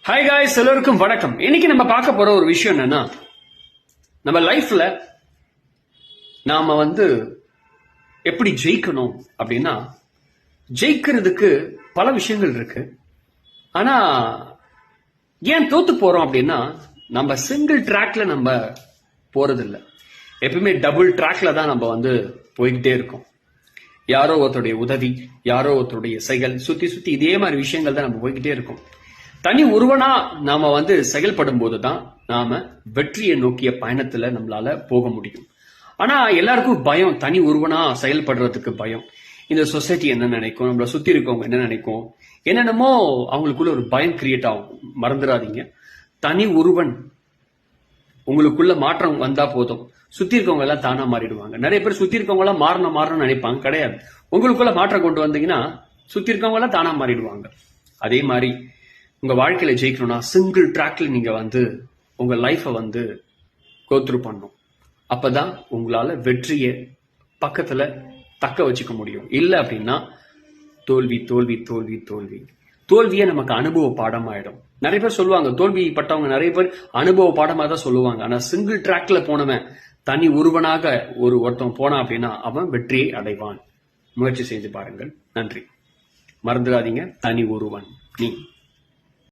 Hi guys, எல்லோருக்கும் வணக்கம். இன்னைக்கு நம்ம பார்க்க போற ஒரு விஷயம் என்னன்னா, நம்ம லைஃப்ல நாம எப்படி ஜெயிக்கணும் அப்படின்னா, ஜெயிக்கிறதுக்கு பல விஷயங்கள் இருக்கு. ஆனா ஏன் தோத்து போறோம் அப்படின்னா, நம்ம சிங்கிள் ட்ராக்ல நம்ம போறது இல்லை. எப்பவுமே டபுள் ட்ராக்ல தான் நம்ம போய்கிட்டே இருக்கோம். யாரோ ஒருத்தருடைய உதவி, யாரோ ஒருத்தருடைய செயல், சுத்தி சுத்தி இதே மாதிரி விஷயங்கள் தான் நம்ம போய்கிட்டே இருக்கோம். தனி ஒருவனா நாம செயல்படும் போதுதான் நாம வெற்றியை நோக்கிய பயணத்துல நம்மளால போக முடியும். ஆனா எல்லாருக்கும் பயம், தனி ஒருவனா செயல்படுறதுக்கு பயம். இந்த சொசைட்டி என்ன நினைக்கும், நம்மள சுத்தி இருக்கவங்க என்ன நினைக்கும், என்னென்னமோ அவங்களுக்குள்ள ஒரு பயம் கிரியேட் ஆகும். மறந்துடாதீங்க, தனி ஒருவன் உங்களுக்குள்ள மாற்றம் வந்தா போதும், சுத்தி இருக்கவங்க எல்லாம் தானா மாறிடுவாங்க. நிறைய பேர் சுத்தி இருக்கவங்க எல்லாம் மாறணும்னு நினைப்பாங்க. கிடையாது. உங்களுக்குள்ள மாற்றம் கொண்டு வந்தீங்கன்னா சுத்தி இருக்கவங்க எல்லாம் தானா மாறிடுவாங்க. அதே மாதிரி உங்க வாழ்க்கையில ஜெயிக்கணும்னா சிங்கிள் ட்ராக்ல நீங்க உங்க லைஃப கோத்ரூ பண்ணும். அப்பதான் உங்களால வெற்றியை பக்கத்துல தக்க வச்சுக்க முடியும். இல்ல அப்படின்னா தோல்வி தோல்வி தோல்வி தோல்வி. தோல்வியே நமக்கு அனுபவ பாடம் ஆயிடும். நிறைய பேர் சொல்லுவாங்க, தோல்வி பட்டவங்க நிறைய பேர் அனுபவ பாடமா தான் சொல்லுவாங்க. ஆனா சிங்கிள் ட்ராக்ல போனவன், தனி ஒருவனாக ஒருத்தன் போனான் அப்படின்னா அவன் வெற்றியை அடைவான். முயற்சி செய்து பாருங்கள். நன்றி. மறந்துடாதீங்க, தனி ஒருவன் நீ.